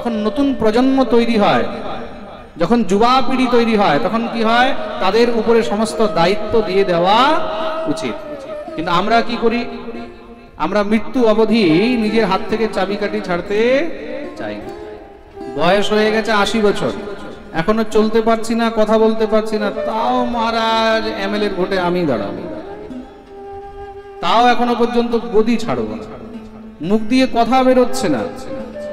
যখন নতুন প্রজন্ম তৈরি হয়, যখন যুবা পিঢ়ি তৈরি হয়, তখন কি হয়, তাদের উপরে সমস্ত দায়িত্ব দিয়ে দেওয়া উচিত। কিন্তু আমরা কি করি, আমরা মৃত্যু অবধি নিজের হাত থেকে চাবিকাঠি ছাড়তে চাই না। বয়স হয়ে গেছে 80 বছর, এখনো চলতে পারছি না, কথা বলতে পারছি না, তাও মহারাজ এমএলএ ভোটে আমি দাঁড়াবো, তাও এখনো পর্যন্ত গদি ছাড়বো না, মুখ দিয়ে কথা বেরোচ্ছে না,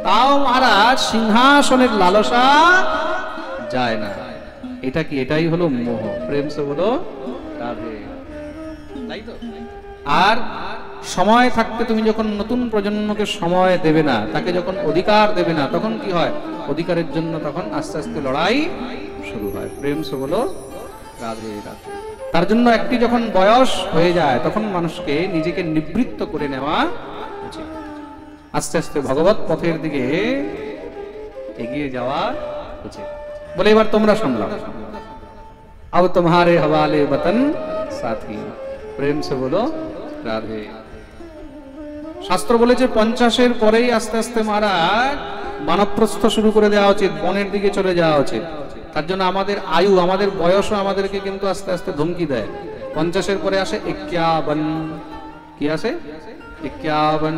তাও মহারাজ সিংহাসনের লালসা যায় না। এটা কি? এটাই হলো মোহ। প্রেম সে বলো রাধে। তাই তো। আর সময় থাকতে তুমি যখন নতুন প্রজন্মকে সময় দেবে না, তাকে যখন অধিকার দেবে না, তখন কি হয়, অধিকারের জন্য তখন আস্তে আস্তে লড়াই শুরু হয়। প্রেম সে বলো রাধে রাধে। তার জন্য একটি যখন বয়স হয়ে যায়, তখন মানুষকে নিজেকে নিবৃত্ত করে নেওয়া উচিত, আস্তে আস্তে ভগবত পথের দিকে এগিয়ে যাওয়া উচিত। বলে এবার তোমরা সামলাও, আব তোমারে হওয়ালে বতন সাথী। প্রেম সে বলো রাধে। শাস্ত্র বলেছে 50-এর পরেই আস্তে আস্তে মহারাজ বানপ্রস্থ শুরু করে দেওয়া উচিত, বনের দিকে চলে যাওয়া উচিত। তার জন্য আমাদের আয়ু, আমাদের বয়সও আমাদেরকে কিন্তু আস্তে আস্তে ধমকি দেয়। 50-এর পরে আসে 51। কি আসে? 51।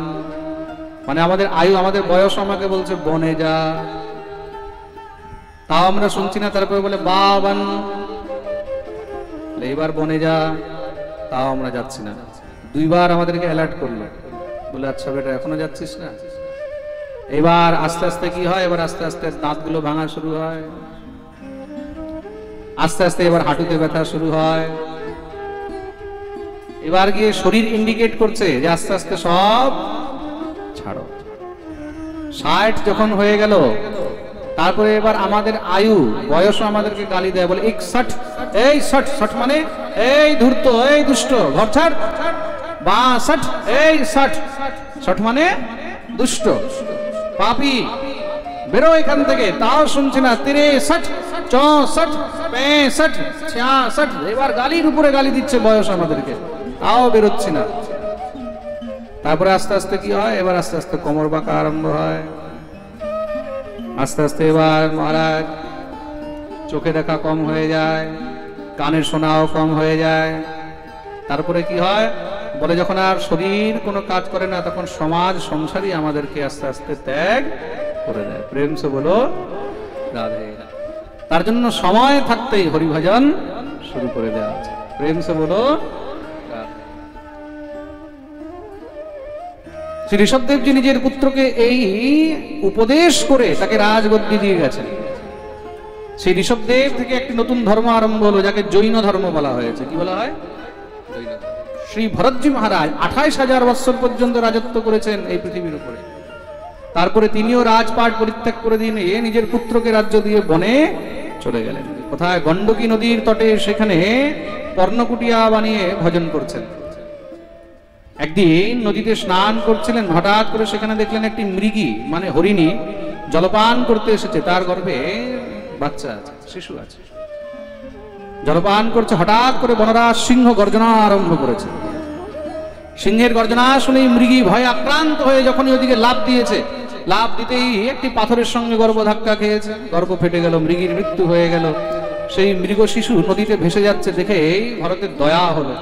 মানে আমাদের আয়ু, আমাদের বয়স আমাকে বলছে বনে যা, তাও আমরা শুনছি না। তারপরে বলে 52, এইবার বনে যা, তাও আমরা যাচ্ছি না। 2 বার আমাদেরকে অ্যালার্ট করলো, বলে আচ্ছা বেটা এখনো যাচ্ছিস না। এবার আস্তে আস্তে কি হয়, এবার আস্তে আস্তে দাঁতগুলো ভাঙা শুরু হয়, আস্তে আস্তে এবার হাঁটুতে ব্যথা শুরু হয়। এবার গিয়ে শরীর ইন্ডিকেট করছে যে আস্তে আস্তে সব ছাড়ো। 60 যখন হয়ে গেল, তারপরে এবার আমাদের আয়ু, বয়সও আমাদেরকে গালি দেয়, বলে 61। এই 60 মানে এই ধূর্ত, এই দুষ্ট, ঘর ছাড়। 62, এই 60 মানে দুষ্ট পাপী, বেরো এখান থেকে, তাও শুনছে না। 63, 64, 65, 66, এবার গালির উপরে গালি দিচ্ছে বয়স আমাদেরকে, তাও বেরোচ্ছি না। তারপরে আস্তে আস্তে কি হয়, এবার আস্তে আস্তে কোমর বাঁকা আরম্ভ হয়, আস্তে আস্তে এবার মহারাজ চোখে দেখা কম হয়ে যায়, কানে শোনাও কম হয়ে যায়। তারপরে কি হয়, বলে যখন আর শরীর কোনো কাজ করে না, তখন সমাজ সংসারই আমাদেরকে আস্তে আস্তে ত্যাগ করে দেয়। প্রেম সে বলো রাধে। তার জন্য সময় থাকতেই হরিভজন শুরু করে দেওয়া আছে। প্রেম সে বলো রাধে। শ্রী ঋষভদেবজি নিজের পুত্রকে এই উপদেশ করে তাকে রাজগদ্দি দিয়ে গেছেন। সেই ঋষভদেব থেকে একটি নতুন ধর্ম আরম্ভ হলো, যাকে জৈন ধর্ম বলা হয়েছে। কি বলা হয়? জৈন ধর্ম। শ্রী ভরতজি মহারাজ 28,000 বৎসর পর্যন্ত রাজত্ব করেছেন এই পৃথিবীর উপরে। তারপরে তিনিও রাজপাট পরিত্যাগ করে দিয়ে নিজের পুত্রকে রাজ্য দিয়ে বনে চলে গেলেন। কোথায়? গণ্ডকী নদীর তটে, সেখানে পর্ণকুটিয়া বানিয়ে ভজন করছেন। একদিন নদীতে স্নান করছিলেন, হঠাৎ করে সেখানে দেখলেন একটি মৃগী মানে হরিণী জলপান করতে এসেছে, তার গর্ভে বাচ্চা আছে, শিশু আছে, জলপান করছে। হঠাৎ করে বনরাজ সিংহ গর্জনা আরম্ভ করেছে। সিংহের গর্জনা শুনেই মৃগী ভয়ে আক্রান্ত হয়ে যখনই ওদিকে লাফ দিয়েছে, লাফ দিতেই একটি পাথরের সঙ্গে গর্ভ ধাক্কা খেয়েছে, গর্ভ ফেটে গেল, মৃগীর মৃত্যু হয়ে গেল। সেই মৃগ শিশু নদীতে ভেসে যাচ্ছে দেখে ভরতের দয়া হলো।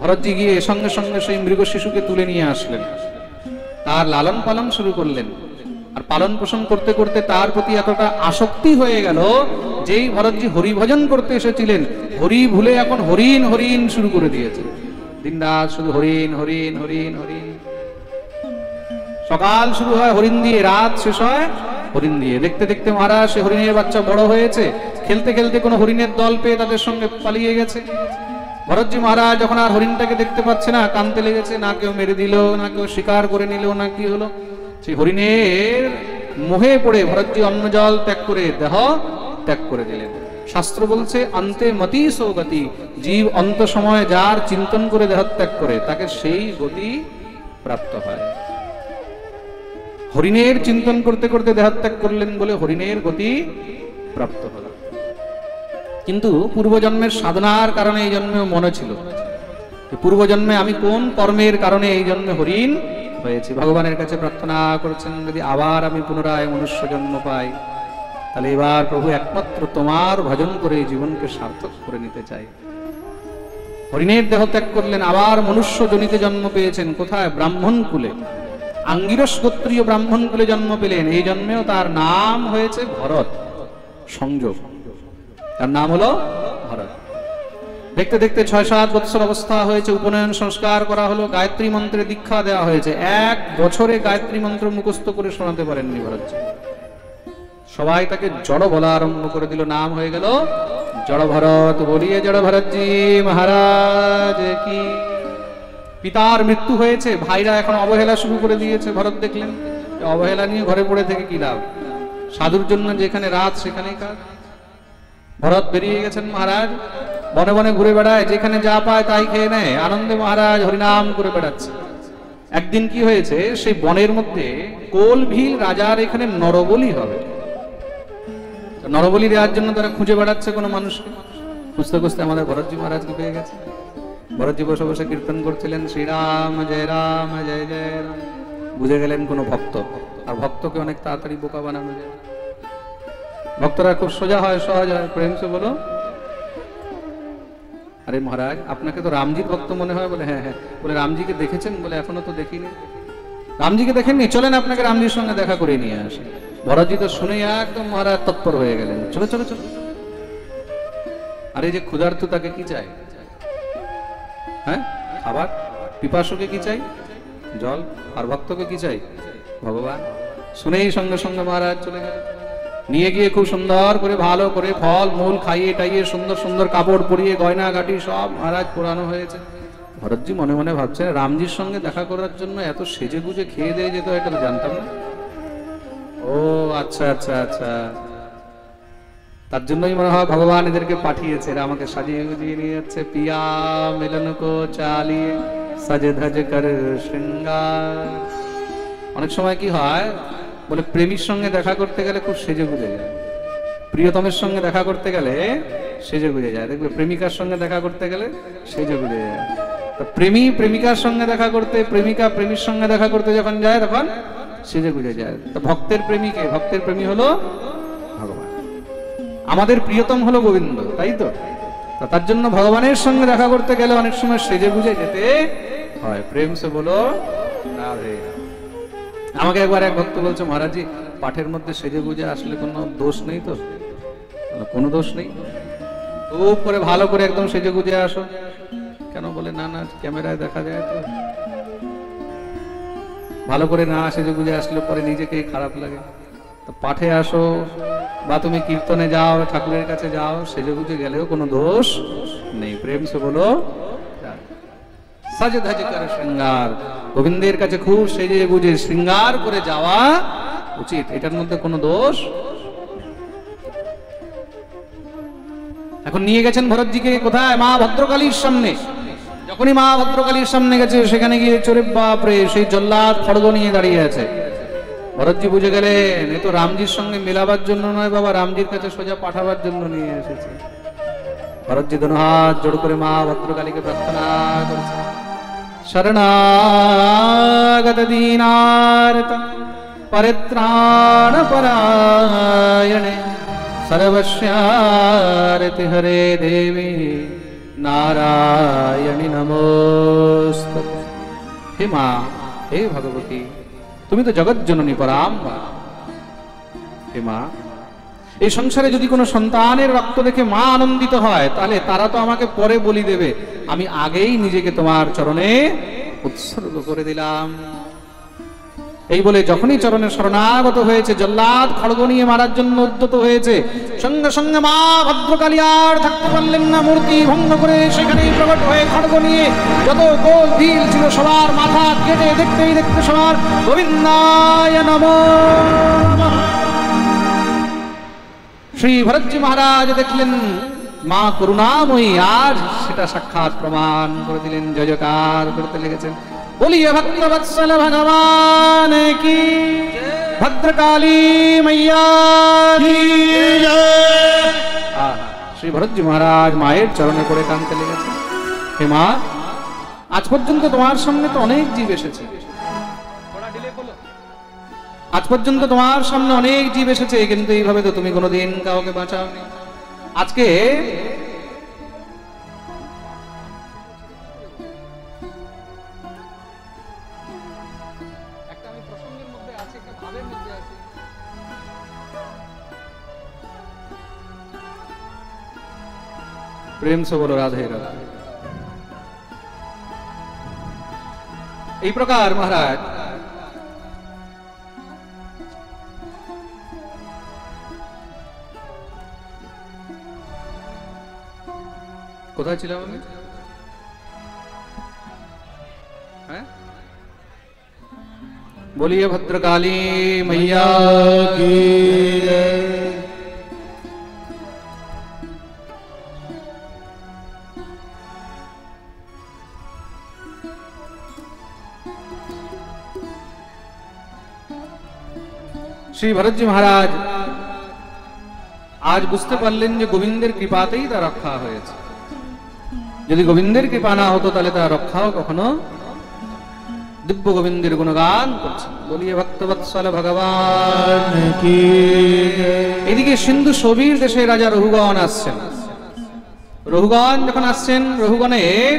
ভরতজি গিয়ে সঙ্গে সঙ্গে সেই মৃগ শিশুকে তুলে নিয়ে আসলেন, তার লালন পালন শুরু করলেন। আর পালন পোষণ করতে করতে তার প্রতি এতটা আসক্তি হয়ে গেল, যেই ভরতজি হরি ভজন করতে এসেছিলেন, হরি ভুলে এখন হরিণ হরিণ শুরু করে দিয়েছে। দিনরাত শুধু হরিণ হরিণ হরিণ হরিণ। সকাল শুরু হয় হরিণ দিয়ে, রাত শেষ হয় হরিণ দিয়ে। দেখতে দেখতে মহারাজ সে হরিণের বাচ্চা বড় হয়েছে, খেলতে খেলতে কোনো হরিণের দল পেয়ে তাদের সঙ্গে পালিয়ে গেছে। ভরতজি মহারাজ যখন আর হরিণটাকে দেখতে পাচ্ছে না, কানতে লেগেছে, না কেউ মেরে দিল, না কেউ শিকার করে নিল, না কি হলো। সেই হরিণের মোহে পড়ে ভরতজি অন্ন জল ত্যাগ করে দেহ ত্যাগ করে দিলেন। শাস্ত্র বলছে অন্তে মতি সৌগতি, জীব অন্ত সময় যার চিন্তন করে দেহ ত্যাগ করে, তাকে সেই গতি প্রাপ্ত হয়। হরিণের চিন্তন করতে করতে দেহ ত্যাগ করলেন বলে হরিণের গতি প্রাপ্ত হল। কিন্তু পূর্বজন্মের সাধনার কারণে এই জন্মে মনে ছিল, পূর্বজন্মে আমি কোন কর্মের কারণে এই জন্মে হরিণ হয়েছি। ভগবানের কাছে প্রার্থনা করছেন, যদি আবার আমি পুনরায় মনুষ্য জন্ম পাই, তাহলে এবার প্রভু একমাত্র তোমার ভজন করে জীবনকে সার্থক করে নিতে চাই। হরিণের দেহ ত্যাগ করলেন, আবার মনুষ্য জনিতে জন্ম পেয়েছেন। কোথায়? ব্রাহ্মণ কুলে, আঙ্গিরস গোত্রীয় ব্রাহ্মণ কুলে জন্ম পেলেন। এই জন্মেও তার নাম হয়েছে ভরত। সংযোগ, তার নাম হলো ভরত। দেখতে দেখতে 6-7 বৎসর অবস্থা হয়েছে, উপনয়ন সংস্কার করা হলো, গায়ত্রী মন্ত্রে দীক্ষা দেওয়া হয়েছে। 1 বছরে গায়ত্রী মন্ত্র মুখস্থ করে শোনাতে পারেননি ভরতজি। সবাই তাকে জড় বলা আরম্ভ করে দিল, নাম হয়ে গেল জড় ভরত। বলিয়ে জড় ভরতজি মহারাজ কি। পিতার মৃত্যু হয়েছে, ভাইরা এখন অবহেলা শুরু করে দিয়েছে। ভরত দেখলেন অবহেলা নিয়ে ঘরে পড়ে থেকে কি লাভ, সাধুর জন্য যেখানে রাত সেখানেই কাজ। ভরত বেরিয়ে গেছেন মহারাজ, বনে বনে ঘুরে বেড়ায়, যেখানে যা পায় তাই খেয়ে নেয়, আনন্দে মহারাজ হরিনাম করে বেড়াচ্ছে। একদিন কি হয়েছে, সেই বনের মধ্যে কোলভিল রাজার এখানে নরবলি হবে। নরবলি দেওয়ার জন্য তারা খুঁজে বেড়াচ্ছে কোনো মানুষকে। খুঁজতে খুঁজতে আমাদের ভরতজি মহারাজকে পেয়ে গেছে। ভরতজি বসে বসে কীর্তন করছিলেন, শ্রীরাম জয় রাম জয় জয় রাম। বুঝে গেলেন কোনো ভক্ত, আর ভক্তকে অনেক তাড়াতাড়ি বোকা বানানো যায়। ভক্তরা খুব সোজা হয়, সহজ হয়। প্রেম সে বলো, আরে মহারাজ আপনাকে তো রামজির ভক্ত মনে হয়। বলে হ্যাঁ হ্যাঁ। বলে রামজিকে দেখেছেন? বলে এখনো তো দেখিনি। রামজিকে দেখেননি? চলেন আপনাকে রামজির সঙ্গে দেখা করে নিয়ে আসে। ভরতজি তো শুনে একদম মহারাজ তৎপর হয়ে গেলেন, চলো চলো চলো। আরে যে ক্ষুধার্ত তাকে কি চাই? হ্যাঁ, খাবার। পিপাসুকে কি চাই? জল। আর ভক্তকে কি চাই? ভগবান। শুনেই সঙ্গে সঙ্গে মহারাজ চলে গেলেন। নিয়ে গিয়ে খুব সুন্দর করে ভালো করে ফল মূল খাইয়ে টাইয়ে সুন্দর সুন্দর কাপড় পরিয়ে গয়না গাটি সব মহারাজ পোড়ানো হয়েছে। ভরতজি মনে মনে ভাবছেন, রামজির সঙ্গে দেখা করার জন্য এত সেজে গুজে খেয়ে দিয়ে যেত, এটা তো জানতাম না। ও আচ্ছা আচ্ছা আচ্ছা, তার জন্যই মনে হয় ভগবান এদেরকে পাঠিয়েছে, এরা আমাকে সাজিয়ে গুজিয়ে নিয়ে যাচ্ছে। পিয়া মিলন কো চালিয়ে সাজে ধাজে কর শৃঙ্গার। অনেক সময় কি হয়, বলে প্রেমীর সঙ্গে দেখা করতে গেলে খুব সেজে গুজে যায়, প্রিয়তমের সঙ্গে দেখা করতে গেলে সেজে গুজে যায়। দেখবে প্রেমিকার সঙ্গে দেখা করতে গেলে সেজে গুজে যায়। তো প্রেমী প্রেমিকার সঙ্গে দেখা করতে, প্রেমিকা প্রেমীর সঙ্গে দেখা করতে যখন যায় তখন সেজে গুজে যায়। তো ভক্তের প্রেমীকে, ভক্তের প্রেমী হলো ভগবান। আমাদের প্রিয়তম হলো গোবিন্দ, তাই তো? তার জন্য ভগবানের সঙ্গে দেখা করতে গেলে অনেক সময় সেজে গুজে যেতে হয়। প্রেম সে বলো রাধে। আমাকে একবার এক ভক্ত বলছে, মহারাজজি পাঠের মধ্যে সেজে গুজে আসলে কোনো দোষ নেই তো? কোনো দোষ নেই, খুব করে ভালো করে একদম সেজে গুজে আসো। কেন? বলে না না, ক্যামেরায় দেখা যায় তো। ভালো করে না সেজে গুজে আসলে পরে নিজেকে খারাপ লাগে। তো পাঠে আসো বা তুমি কীর্তনে যাও, ঠাকুরের কাছে যাও, সেজে গুজে গেলেও কোনো দোষ নেই। প্রেম সে বলো সাজে ধাজে করে শৃঙ্গার। গোবিন্দের কাছে খুব সেজে গুজে শৃঙ্গার করে যাওয়া উচিত, এটার মধ্যে কোনো দোষ। এখন নিয়ে গেছেন ভরতজিকে কোথায়? মা ভদ্রকালীর সামনে। যখনই মা ভদ্রকালীর সামনে গেছে, সেখানে গিয়ে চোরে বাপরে সেই জল্লাদ খড়গ নিয়ে দাঁড়িয়ে আছে। ভরতজি বুঝে গেলেন এ তো রামজির সঙ্গে মেলাবার জন্য নয় বাবা, রামজির কাছে সোজা পাঠাবার জন্য নিয়ে এসেছে। ভরতজি দোনো হাত জোড় করে মা ভদ্রকালীকে প্রার্থনা করেছে, শরণাগত দীনার্ত পরিত্রাণ পরায়ণে সর্বস্যারতি হরে দেবী নারায়ণী নমস্তুতে। হে মা, হে ভগবতী, তুমি তো জগৎ জননী পরাম্বা। হে মা, এই সংসারে যদি কোনো সন্তানের রক্ত দেখে মা আনন্দিত হয়, তাহলে তারা তো আমাকে পরে বলি দেবে, আমি আগেই নিজেকে তোমার চরণে উৎসর্গ করে দিলাম। এই বলে যখনই চরণে শরণাগত হয়েছে, জল্লাদ খড়গ নিয়ে মারার জন্য উদ্যত হয়েছে, সঙ্গে সঙ্গে মা ভদ্রকালী আর থাকতে পারলেন না, মূর্তি ভঙ্গ করে সেখানেই প্রকট হয়ে খড়গ নিয়ে যত গোল ঢিল ছিল সবার মাথা কেটে দেখতেই দেখতে সবার গোবিন্দায় নমঃ। শ্রী ভরতজি মহারাজ দেখলেন মা করুণাময়ী, আর সেটা সাক্ষাৎ প্রমাণ করে দিলেন, জয়কার করতে লেগেছেন। বলিয়ে ভক্তবৎসল ভগবান কি, ভদ্রকালী মাইয়া কি জয়। শ্রী ভরতজি মহারাজ মায়ের চরণে পড়ে কাঁদতে লেগেছেন। হে মা, আজ পর্যন্ত তোমার সামনে তো অনেক জীব এসেছে, আজ পর্যন্ত তোমার সামনে অনেক জীব এসেছে, কিন্তু এইভাবে তো তুমি কোনোদিন কাউকে বাঁচাওনি। আজকে प्रेम से बोलो राधे राधे। এই প্রকার মহারাজ কোথায় ছিলাম আমি? হ্যাঁ, बोलिए भद्रकाली मैया की जय। শ্রী ভরতজি মহারাজ আজ বুঝতে পারলেন যে গোবিন্দের কৃপাতেই তা রক্ষা হয়েছে। যদি গোবিন্দের কৃপা না হতো তাহলে তার রক্ষাও কখনো। দিব্য গোবিন্দের গুণগান করছে, বলিয়ে ভক্তবৎসল ভগবান কি। এদিকে সিন্ধু সবির দেশে রাজা রঘুগণ আসছেন। রঘুগণ যখন আসছেন, রঘুগণের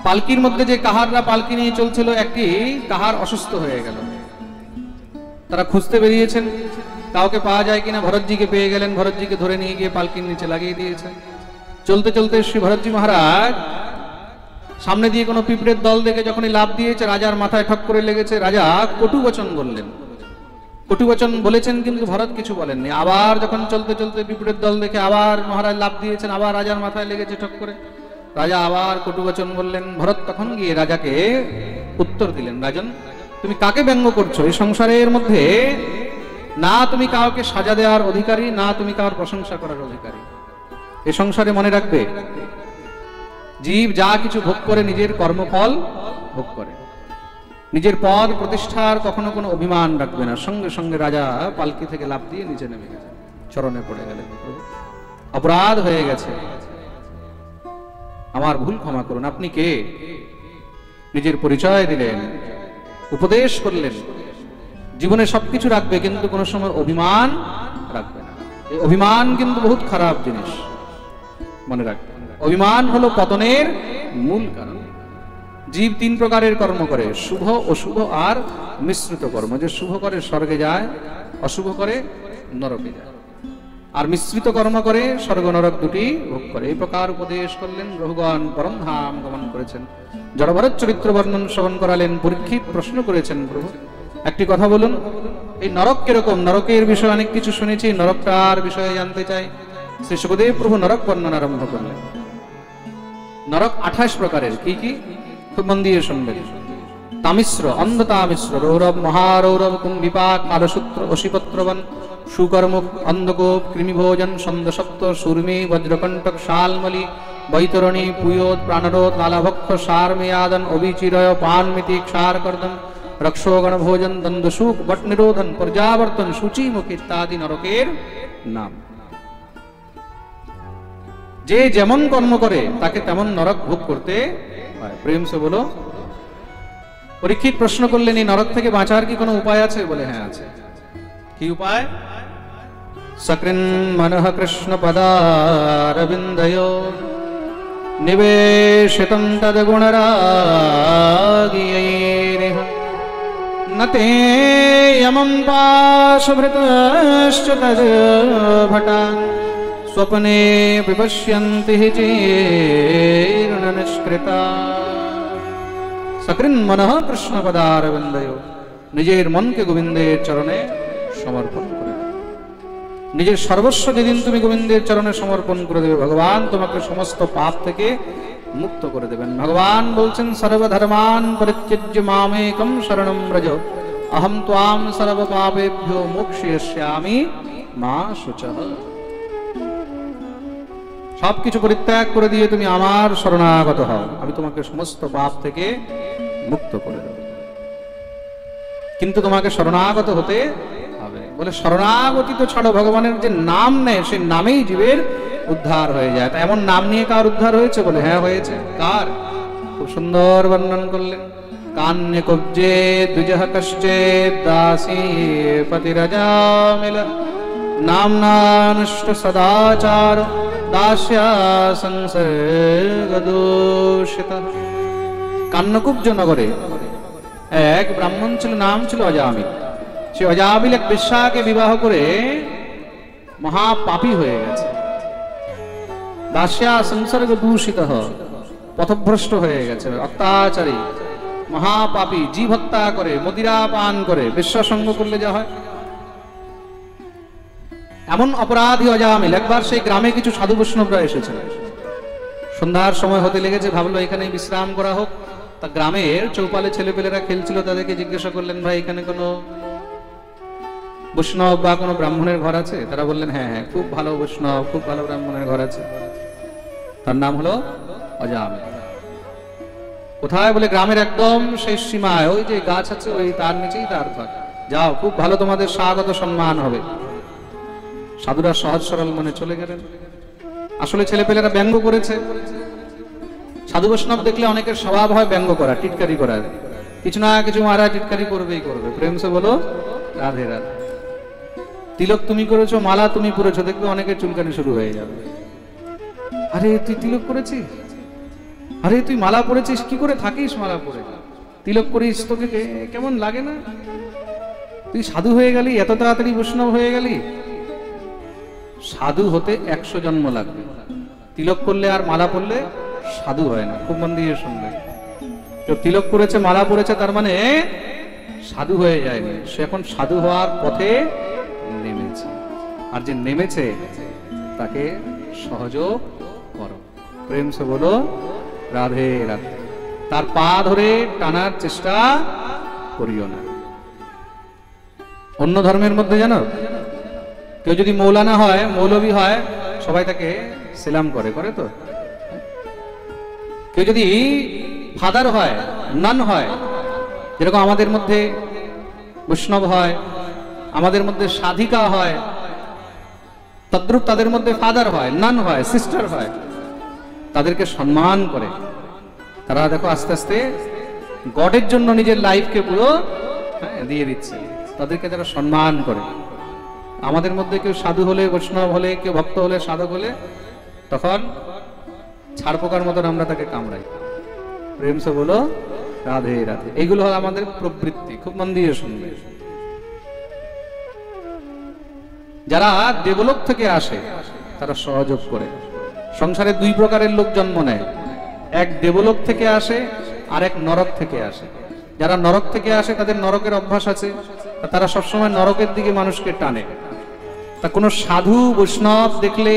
পালকির মধ্যে যে কাহাররা পালকি নিয়ে চলছিল, একটি কাহার অসুস্থ হয়ে গেল। তারা খুঁজতে বেরিয়েছেন, কাউকে পাওয়া যায় কিনা। ভরতজিকে পেয়ে গেলেন, ভরতজিকে ধরে নিয়ে গিয়ে পালকির নিচে লাগিয়ে দিয়েছেন। চলতে চলতে শ্রী ভরতজি মহারাজ সামনে দিয়ে কোনো পিঁপড়ের দল দেখে যখনই লাফ দিয়েছে, রাজার মাথায় ঠক করে লেগেছে। রাজা কটু বচন বললেন, কটু বচন বলেছেন, কিন্তু ভরত কিছু বলেননি। আবার যখন চলতে চলতে পিঁপড়ের দল দেখে আবার মহারাজ লাফ দিয়েছেন, আবার রাজার মাথায় লেগেছে ঠক করে। রাজা আবার কটু বচন বললেন। ভরত তখন গিয়ে রাজাকে উত্তর দিলেন, রাজন তুমি কাকে ব্যঙ্গ করছো? এই সংসারের মধ্যে না তুমি কাউকে সাজা দেওয়ার অধিকারী, না তুমি কারোর প্রশংসা করার অধিকারী। এই সংসারে মনে রাখবে, জীব যা কিছু ভোগ করে নিজের কর্মফল ভোগ করে। নিজের পদ প্রতিষ্ঠার কখনো কোনো অভিমান রাখবে না। সঙ্গে সঙ্গে রাজা পালকি থেকে লাফ দিয়ে নিচে নেমে গেছে, চরণে পড়ে গেলেন। অপরাধ হয়ে গেছে, আমার ভুল ক্ষমা করুন। আপনি কে? নিজের পরিচয় দিলেন, উপদেশ করলেন। জীবনে সবকিছু রাখবে, কিন্তু কোনো সময় অভিমান রাখবে না। এই অভিমান কিন্তু বহুত খারাপ জিনিস, মনে রাখবে। অভিমান হলো পতনের মূল কারণ। জীব তিন প্রকারের কর্ম করে, শুভ, অশুভ আর মিশ্রিত কর্ম। যে শুভ করে স্বর্গে যায়, অশুভ করে নরকে যায়, আর মিশ্রিত কর্ম করে স্বর্গ নরক দুটি ভোগ করে। এই প্রকার উপদেশ করলেন। রঘুগণ পরম ধাম গমন করেছেন। জড়ভরত চরিত্র বর্ণন শ্রবণ করালেন। পরীক্ষিত প্রশ্ন করেছেন, প্রভু একটি কথা বলুন, এই নরক কিরকম? নরকের বিষয়ে অনেক কিছু শুনেছি, নরকটার বিষয়ে জানতে চাই। শ্রী সুখদেব প্রভু নরক বর্ণন আরম্ভ করলেন। নরক 28 প্রকারের। কি কি? খুব মন দিয়ে শুনবেন। তামিশ্র, অন্ধতামিশ্র, রৌরব, মহারৌরব, কুম্ভিপাক, কালসূত্র, অশিপত্রবন, সুকর্মুখ, অন্ধকোপ, কৃমিভোজন, সন্দসপ্ত, সুরমি, বজ্রকণ্টক, শালমলি, বৈতরণী, পুয়োদ, প্রাণরোধ, লালাভক্ষ, সারমেয়াদন, অবিচিরয়, পানমিতি, ক্ষারকর্দম, রক্ষোগণ ভোজন, দন্দসুখ, বট নিরোধন, পর্যাবর্তন, সূচিমুখ ইত্যাদি নরকের নাম। যে যেমন কর্ম করে তাকে তেমন নরক ভোগ করতে হয়। প্রেম সে বলো। পরীক্ষিত প্রশ্ন করলেন, এই নরক থেকে বাঁচার কি কোনো উপায় আছে? বলে হ্যাঁ আছে। কি উপায়? সকৃন মনঃ কৃষ্ণ পদারবিন্দয়ো নিবেশিতং তদ্গুণরাগিয়ৈরিহ নতে যমং পাশভৃতশ্চ তদ্ভটান স্বপ্নে বিপশ্যন্তি জীর্ণনিষ্কৃতা। সকৃন মনঃ কৃষ্ণ পদারবিন্দয়ো, নিজের মনকে গোবিন্দের চরণে সমর্পণ করে। নিজের সর্বস্ব যেদিন তুমি গোবিন্দের চরণে সমর্পণ করে দেবে, ভগবান তোমাকে সমস্ত পাপ থেকে মুক্ত করে দেবেন। ভগবান বলছেন, সর্বধর্মান পরিত্যজ্য মামেকম শরণম ব্রজ অহম ত্বাম সর্ব পাপেভ্যো মোক্ষয়িষ্যামি মা শুচঃ। সবকিছু পরিত্যাগ করে দিয়ে তুমি আমার শরণাগত হও, আমি তোমাকে সমস্ত পাপ থেকে মুক্ত করে দেব। কিন্তু তোমাকে শরণাগত হতে হবে। বলে শরণাগতি তো ছাড়ো, ভগবানের যে নাম নেয় সেই নামেই জীবের উদ্ধার হয়ে যায়। তা এমন নাম নিয়ে কার উদ্ধার হয়েছে? বলে হ্যাঁ হয়েছে। কার? খুব সুন্দর বর্ণন করলেন। कान्यकुब्जे द्विजः कश्चित् दासी पतिरजामिल नाम्नानुष्ट सदाचार दास्या संसर्गदूषित। কান্যকুব্জ নগরে এক ব্রাহ্মণ ছিল, নাম ছিল অজামিল। সে অজামিল এক বেশ্যাকে বিবাহ করে মহাপাপী হয়ে গেছে। দাস্যা সংসর্গ দূষিত, পথভ্রষ্ট হয়ে গেছে, অত্যাচারী, মহাপাপী, জীব হত্যা করে, মদিরা পান করে, বেশ্যা সঙ্গ করলে যা হয়, এমন অপরাধী অজামিল। একবার সেই গ্রামে কিছু সাধু বৈষ্ণবরা এসেছিল। সন্ধ্যার সময় হতে লেগেছে, ভাবলো এখানে বিশ্রাম করা হোক। তা গ্রামের চৌপালে ছেলেপেলেরা খেলছিল, তাদেরকে জিজ্ঞাসা করলেন, ভাই এখানে কোনো বৈষ্ণব বা কোনো ব্রাহ্মণের ঘর আছে? তারা বললেন, হ্যাঁ হ্যাঁ, খুব ভালো বৈষ্ণব, খুব ভালো ব্রাহ্মণের ঘর আছে। তার নাম হলো অজামিল। কোথায়? বলে গ্রামের একদম শেষ সীমায়, ওই যে গাছ আছে, ওই তার নিচেই তার ঘর। যাও, খুব ভালো, তোমাদের স্বাগত সম্মান হবে। সাধুরা সহজ সরল মনে চলে গেলেন। আসলে ছেলেপেলেরা ব্যঙ্গ করেছে। সাধু বৈষ্ণব দেখলে অনেকের স্বভাব হয় ব্যঙ্গ করা, টিটকারি করার। কিছু না কিছু মহারাজ টিটকারি করবেই করবে। প্রেম সে বলো রাধে রাধে। তিলক তুমি করেছো, মালা তুমি পরেছো, দেখবে অনেকের চুলকানি শুরু হয়ে যাবে। আরে তুই তিলক করেছিস, আরে তুই মালা পরেছিস, কি করে থাকিস মালা পরে? তিলক করিস, তোকে কেমন লাগে না? তুই সাধু হয়ে গেলি, এত তাড়াতাড়ি বৈষ্ণব হয়ে গেলি। সাধু হতে 100 জন্ম লাগবে। তিলক করলে আর মালা পরলে সাধু হয় না। খুব মন দিয়ে শুনবে। তো তিলক করেছে, মালা পরেছে, তার মানে সাধু হয়ে যায়নি, সে এখন সাধু হওয়ার পথে নেমেছে। আর যে নেমেছে তাকে সহযোগ করো। প্রেম সে বলো রাধে রাধে। তার পা ধরে টানার চেষ্টা করিও না। অন্য ধর্মের মধ্যে জানো, কেউ যদি মৌলানা হয়, মৌলবী হয়, সবাই তাকে সেলাম করে, করে তো। কেউ যদি ফাদার হয়, নান হয়, যেরকম আমাদের মধ্যে বৈষ্ণব হয়, আমাদের মধ্যে সাধিকা হয়, তদ্রূপ তাদের মধ্যে ফাদার হয়, নান হয়, সিস্টার হয়, তাদেরকে সম্মান করে। তারা দেখো আস্তে আস্তে গডের জন্য নিজের লাইফকে পুরো দিয়ে দিচ্ছে। তাদেরকে যারা সম্মান করে। আমাদের মধ্যে কেউ সাধু হলে, বৈষ্ণব হলে, কেউ ভক্ত হলে, সাধক হলে, তখন ছাড় পোকার মতন আমরা তাকে কামড়াই। প্রেম সে বলো রাধে রাধে। এইগুলো হলো আমাদের প্রবৃত্তি। খুব মন দিয়ে শুনবে। যারা দেবলোক থেকে আসে তারা সহযোগ করে। সংসারে 2 প্রকারের লোক জন্ম নেয়, এক দেবলোক থেকে আসে আর এক নরক থেকে আসে। যারা নরক থেকে আসে তাদের নরকের অভ্যাস আছে, তারা সবসময় নরকের দিকে মানুষকে টানে। তা কোনো সাধু বৈষ্ণব দেখলে,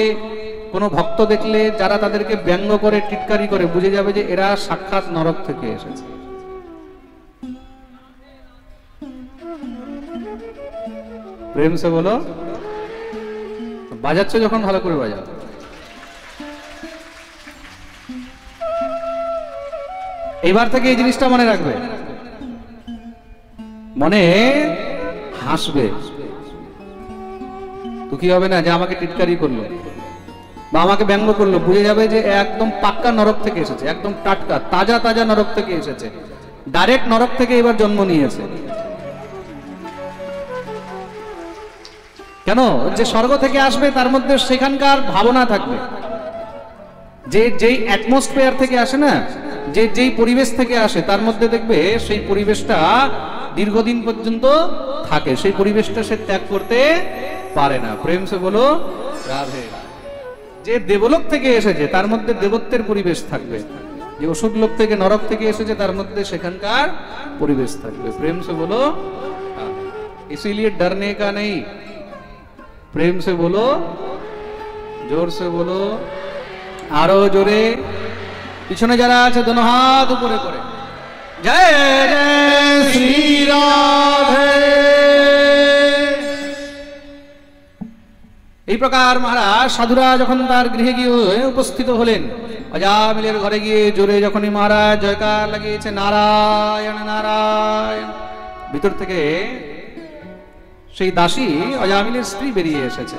কোনো ভক্ত দেখলে, যারা তাদেরকে ব্যঙ্গ করে, টিটকারি করে, বুঝে যাবে যে এরা সাক্ষাৎ নরক থেকে এসেছে। প্রেম সে বলো। বাজাচ্ছ যখন ভালো করে বাজাও। এবার থেকে এই জিনিসটা মনে রাখবে, মনে হাসবে, দুঃখী হবে না যে আমাকে টিটকারি করলো বা আমাকে ব্যঙ্গ করলো। বুঝে যাবে যে একদম পাক্কা নরক থেকে এসেছে, একদম টাটকা তাজা তাজা নরক থেকে এসেছে, ডাইরেক্ট নরক থেকে এবার জন্ম নিয়েছে। কেন? যে স্বর্গ থেকে আসবে তার মধ্যে সেখানকার ভাবনা থাকবে। যে যেই অ্যাটমসফিয়ার থেকে আসে না, যে যেই পরিবেশ থেকে আসে, তার মধ্যে দেখবে সেই পরিবেশটা দীর্ঘদিন পর্যন্ত থাকে। সেই পরিবেশটা সে ত্যাগ করতে পারে না। প্রেম সে বলো রাধে। যে দেবলোক থেকে এসেছে তার মধ্যে দেবত্বের পরিবেশ থাকবে। যে অসুর লোক থেকে, নরক থেকে এসেছে, তার মধ্যে সেখানকার পরিবেশ থাকবে। প্রেম সে বলো इसीलिए डरने का नहीं, प्रेम से बोलो, जोर से बोलो, আরো জোরে। পিছনে যারা আছে দোনো হাত উপরে করে জয় জয় শ্রী রাধে। এই প্রকার মহারাজ সাধুরা যখন তার গৃহে গিয়ে উপস্থিত হলেন, অজামিলের ঘরে গিয়ে জোরে যখনই মহারাজ জয়কার লাগিয়েছে নারায়ণ নারায়ণ, ভিতর থেকে সেই দাসী অজামিলের স্ত্রী বেরিয়ে এসেছে।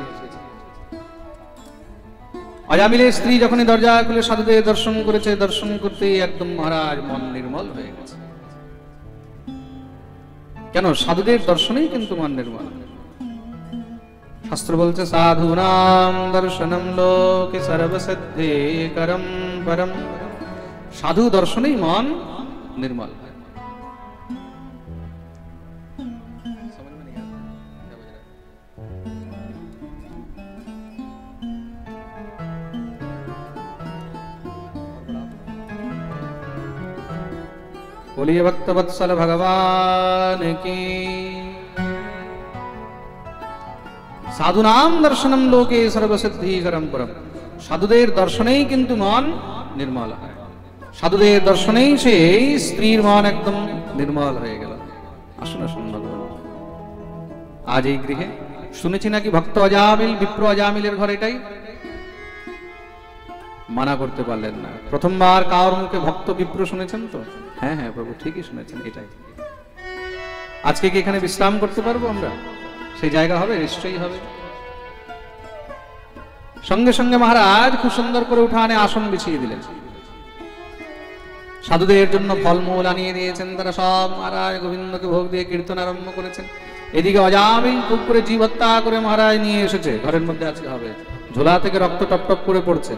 অজামিলের স্ত্রী যখনই দরজা খুলে সাধুদের দর্শন করেছে, দর্শন করতেই একদম মহারাজ মন নির্মল হয়ে গেছে। কেন? সাধুদের দর্শনেই কিন্তু মন নির্মল। শাস্ত্র বলছে সাধুনাম দর্শনম লোকে সর্বসিদ্ধি করম পরম। সাধু দর্শনেই মন নির্মল। बोलिए भक्तवत्सल भगवान की। साधुनाम दर्शनम लोके सर्वसिद्धि करम परम। সাধুদের দর্শনেই কিন্তু মন নির্মল হয়। সাধুদের দর্শনেই সেই স্ত্রীর মন একদম নির্মল হয়ে গেল। আসুন আসুন ভগবান, আজ এই গৃহে শুনেছি নাকি ভক্ত অজামিল, বিপ্র অজামিলের ঘর এটাই। মানা করতে পারলেন না। প্রথমবার কার মুখে ভক্ত বিপ্র শুনেছেন তো? হ্যাঁ হ্যাঁ প্রভু, ঠিকই শুনেছেন, এটাই। আজকে কি এখানে বিশ্রাম করতে পারবো আমরা? সেই জায়গা হবে? নিশ্চয়ই হবে। সঙ্গে সঙ্গে মহারাজ খুব সুন্দর করে উঠানে আসন বিছিয়ে দিলেন। সাধুদের জন্য ফলমূল আনিয়ে দিয়েছেন। তারা সব মহারাজ গোবিন্দকে ভোগ দিয়ে কীর্তন আরম্ভ করেছেন। এদিকে অজামিল খুব করে জীব হত্যা করে মহারাজ নিয়ে এসেছে ঘরের মধ্যে। আজকে হবে, ঝোলা থেকে রক্ত টপ টপ করে পড়ছে।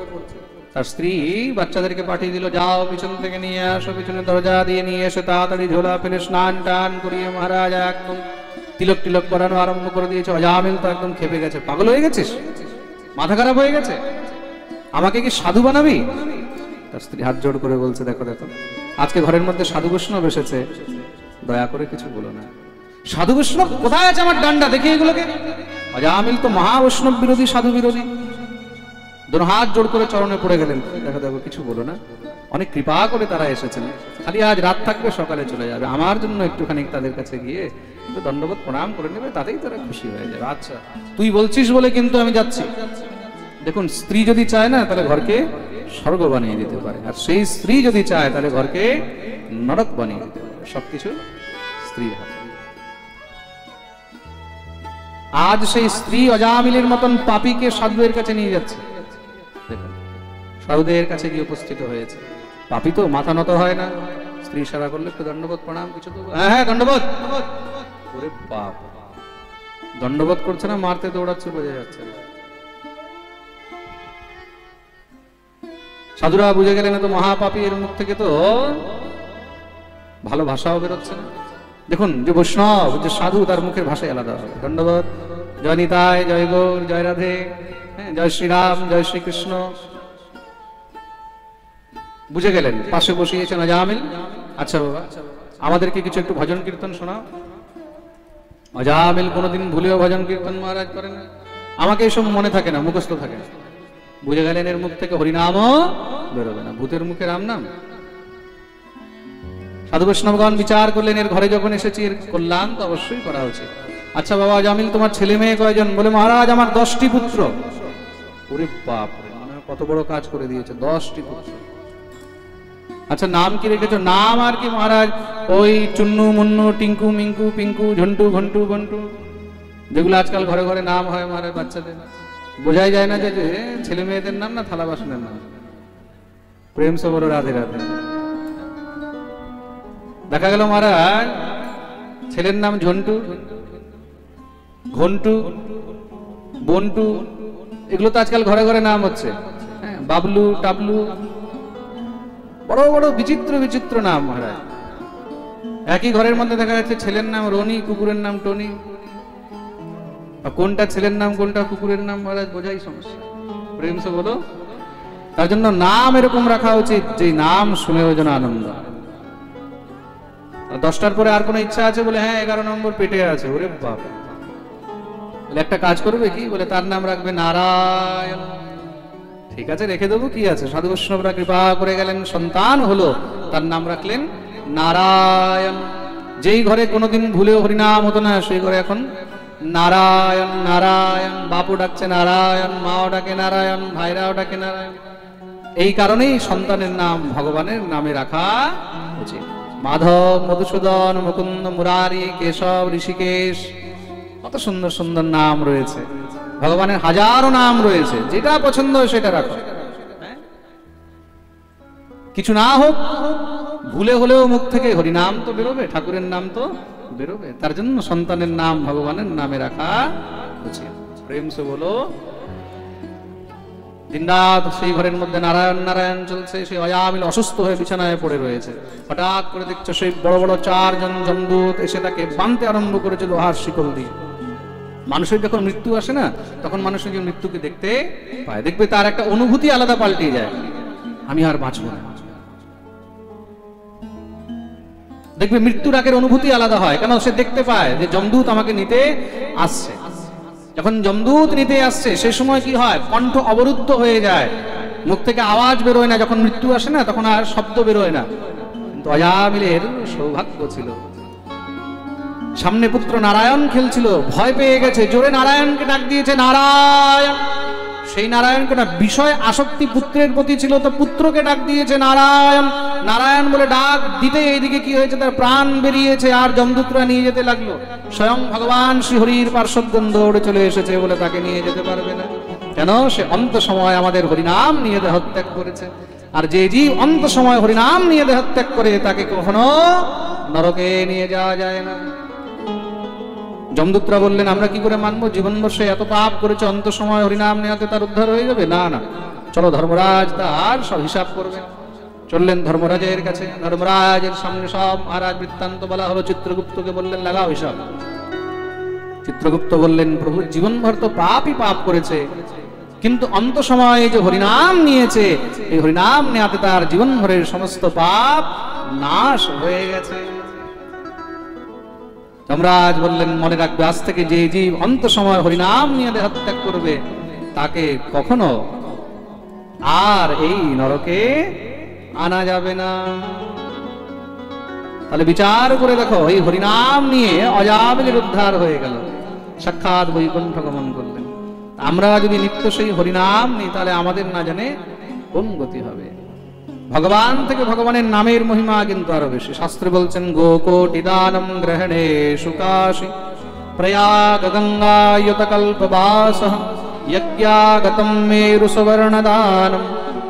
তার স্ত্রী বাচ্চাদেরকে পাঠিয়ে দিল, যাও পিছন থেকে নিয়ে আসো, পিছনে দরজা দিয়ে নিয়ে এসে তাড়াতাড়ি ঝোলা ফেলে স্নান টান করিয়ে মহারাজ একদম তিলক টিলক করানো আরম্ভ করে দিয়েছে। অজামিল তো একদম খেপে গেছে। পাগল হয়ে গেছিস? মাথা খারাপ হয়ে গেছে? আমাকে কি সাধু বানাবি? তার স্ত্রী হাত জোড় করে বলছে, দেখো দেখো, আজকে ঘরের মধ্যে সাধু বৈষ্ণব এসেছে, দয়া করে কিছু বলো না। সাধু বৈষ্ণব কোথায় আছে? আমার ডান্ডা দেখি এগুলোকে। অজামিল তো মহাবৈষ্ণব বিরোধী, সাধু বিরোধী। दोनों हाथ जोड़ করে চরণে পড়ে গেলেন। দেখো দেখো, কিছু বলো না, অনেক কৃপা করে তারা এসেছেন, খালি আজ রাত থাকবে, সকালে চলে যাবে, আমার জন্য একটুখানি তাদের কাছে গিয়ে একটু দণ্ডবোধ প্রণাম করে নেবে, তাতেই তারা খুশি হয়ে যাবে। আচ্ছা তুই বলছিস বলে কিন্তু আমি যাচ্ছি। দেখুন, স্ত্রী যদি চায় না তাহলে ঘরকে স্বর্গ বানিয়ে দিতে পারে, আর সেই স্ত্রী যদি চায় তাহলে ঘরকে নরক বানিয়ে দিতে পারে। সবকিছু স্ত্রীর হাতে। আজ সেই স্ত্রী অজামিলের মতন পাপীকে সাধুদের কাছে নিয়ে যাচ্ছে। দেখুন, সাধুদের কাছে গিয়ে উপস্থিত হয়েছে। পাপী তো মাথা নত হয় না, স্ত্রী সেবা করলে একটু দণ্ডবোধ প্রণাম কিছু তো, হ্যাঁ দণ্ডবোধ। ওরে বাপ, দণ্ডবোধ করছে না, মারতে দৌড়াচ্ছে, বোঝা যাচ্ছে। সাধুরা বুঝে গেলেন তো মহাপাপী, এর মুখ থেকে তো ভালো ভাষাও বেরোচ্ছে না। দেখুন, যে বৈষ্ণব, যে সাধু, তার মুখের ভাষাই আলাদা হবে। দণ্ডবোধ, জয় নিতাই, জয় গৌর, জয় রাধে, জয় শ্রীরাম, জয় শ্রীকৃষ্ণ। বুঝে গেলেন, পাশে বসিয়েছেন অজামিল। আচ্ছা বাবা, আমাদেরকে কিছু একটু ভজন কীর্তন শোনাও। অজামিল কোনোদিন ভুলেও ভজন কীর্তন মহারাজ করেন না, আমাকে এসব মনে থাকে না, মুখস্থ থাকে না। বুঝে গেলেন এর মুখ থেকে হরিনামও বেরোবে না, ভূতের মুখে রাম নাম। সাধু বৈষ্ণবগণ বিচার করলেন, এর ঘরে যখন এসেছি এর কল্যাণ তো অবশ্যই করা উচিত। আচ্ছা বাবা অজামিল, তোমার ছেলে মেয়ে কয়জন? বলে মহারাজ আমার 10টি পুত্র। ওরে বাপ, কত বড় কাজ করে দিয়েছে, 10টি পুত্র। আচ্ছা নাম কি রেখেছো? নাম আর কি মহারাজ, ওই চুন্নু মুন্নু, টিঙ্কু মিঙ্কু, পিঙ্কু, ঝন্টু, ঘন্টু, ঘন্টু, যেগুলো আজকাল ঘরে ঘরে নাম হয় মহারাজ বাচ্চাদের। বোঝাই যায় না যে ছেলে মেয়েদের নাম না থালা বাসনের নাম। প্রেম সে বড় রাধে রাধে। দেখা গেল মহারাজ ছেলের নাম ঝন্টু, ঘন্টু, বন্টু, এগুলো তো আজকাল ঘরে ঘরে নাম হচ্ছে। হ্যাঁ, বাবলু, টাবলু, বড় বড় বিচিত্র বিচিত্র নাম মহারাজ। একই ঘরের মধ্যে দেখা যাচ্ছে ছেলের নাম রনি, কুকুরের নাম টনি। কোনটা ছেলের নাম কোনটা কুকুরের নাম মহারাজ বোঝাই সমস্যা। প্রেম সে বলো। তার জন্য নাম এরকম রাখা উচিত যে নাম শুনেও যেন আনন্দ। 10টার পরে আর কোনো ইচ্ছা আছে? বলে হ্যাঁ 11 নম্বর পেটে আছে। ওরে বাপ, বলে একটা কাজ করবে কি? বলে তার নাম রাখবে নারায়ণ। ঠিক আছে, রেখে দেবো, কি আছে। সাধু বৈষ্ণবরা কৃপা করে গেলেন, সন্তান হলো, তার নাম রাখলেন নারায়ণ। যেই ঘরে কোনোদিন ভুলেও হরিনাম হতো না, সেই ঘরে এখন নারায়ণ নারায়ণ। বাপু ডাকছে নারায়ণ, মাও ডাকে নারায়ণ, ভাইরাও ডাকে নারায়ণ। এই কারণেই সন্তানের নাম ভগবানের নামে রাখা উচিত। মাধব, মধুসূদন, মুকুন্দ, মুরারি, কেশব, ঋষিকেশ, কত সুন্দর সুন্দর নাম রয়েছে। ভগবানের হাজারো নাম রয়েছে, যেটা পছন্দ হয় সেটা রাখো। কিছু না হোক, ভুলে হলেও মুখ থেকে হরিনাম তো বেরোবে, ঠাকুরের নাম তো বেরোবে। তার জন্য সন্তানের নাম ভগবানের নামে রাখা উচিত। প্রেম সে বলো। দিনরাত সেই ঘরের মধ্যে নারায়ণ নারায়ণ চলছে, সেই অজামিল অসুস্থ হয়ে বিছানায় পড়ে রয়েছে। হঠাৎ করে দেখছো সেই বড় বড় 4 জন যমদূত এসে তাকে বাঁধতে আরম্ভ করেছে লোহার শিকল দিয়ে। মানুষের যখন মৃত্যু আসে না, তখন মানুষের যে মৃত্যুকে দেখতে পায়, দেখবে তার একটা অনুভূতি আলাদা পাল্টে যায়, আমি আর বাঁচব না। দেখবে মৃত্যুর আগের অনুভূতি আলাদা হয়, কেন সে দেখতে পায় যে যমদূত আমাকে নিতে আসছে। যখন যমদূত নিতে আসছে সেই সময় কি হয়, কণ্ঠ অবরুদ্ধ হয়ে যায়, মুখ থেকে আওয়াজ বেরোয় না। যখন মৃত্যু আসে না, তখন আর শব্দ বেরোয় না। কিন্তু অজামিলের সৌভাগ্য ছিল, সামনে পুত্র নারায়ণ খেলছিল, ভয় পেয়ে গেছে, জোরে নারায়ণকে ডাক দিয়েছে, নারায়ণ। সেই নারায়ণকে না, বিষয় আসক্তি পুত্রের প্রতি ছিল, তো পুত্রকে ডাক দিয়েছে নারায়ণ নারায়ণ বলে ডাক দিতে এইদিকে কি হয়েছে, তার প্রাণ বেরিয়েছে। আর যমদূতরা নিয়ে যেতে লাগলো। স্বয়ং ভগবান শ্রীহরির পার্শ্বদগণ দৌড়ে চলে এসেছে বলে তাকে নিয়ে যেতে পারবে না। কেন? সে অন্ত সময় আমাদের হরিনাম নিয়ে দেহত্যাগ করেছে। আর যে জীব অন্ত সময় হরিনাম নিয়ে দেহত্যাগ করে, তাকে কখনো নরকে নিয়ে যাওয়া যায় না। যমদূতরা বললেন, আমরা কি করে মানবো? জীবনবর্ষে এত পাপ করেছে, অন্ত সময় হরিনাম নেওয়াতে তার উদ্ধার হয়ে যাবে? না না, চলো ধর্মরাজ তার সব হিসাব করবে। চললেন ধর্মরাজের কাছে। ধর্মরাজের সামনে সব মহারাজ বৃত্তান্ত বলা হলো। চিত্রগুপ্তকে বললেন, লাগাও হিসাব। চিত্রগুপ্ত বললেন, প্রভু জীবনভর তো পাপই পাপ করেছে, কিন্তু অন্ত সময়ে যে হরিনাম নিয়েছে, এই হরিনাম নেওয়াতে তার জীবনভরের সমস্ত পাপ নাশ হয়ে গেছে। যমরাজ বললেন, মনে রাখবে, আজ থেকে যে জীব অন্ত সময় হরিনাম নিয়ে দেহত্যাগ করবে, তাকে কখনো আর এই নরকে আনা যাবে না। তাহলে বিচার করে দেখো, এই হরিনাম নিয়ে অজামিলের উদ্ধার হয়ে গেল, সাক্ষাৎ বৈকুণ্ঠ গমন করলেন। আমরা যদি নিত্য সেই হরিনাম নিই, তাহলে আমাদের না জানে কোন গতি হবে। ভগবান থেকে ভগবানের নামের মহিমা কিন্তু আরো বেশি। শাস্ত্রে বলছেন, গোকোটি দানম গ্রহণে সুকাশি প্রয়াগ গঙ্গায়ত কল্পবাসঃ যজ্ঞাগতম মেরু সুবর্ণ দানম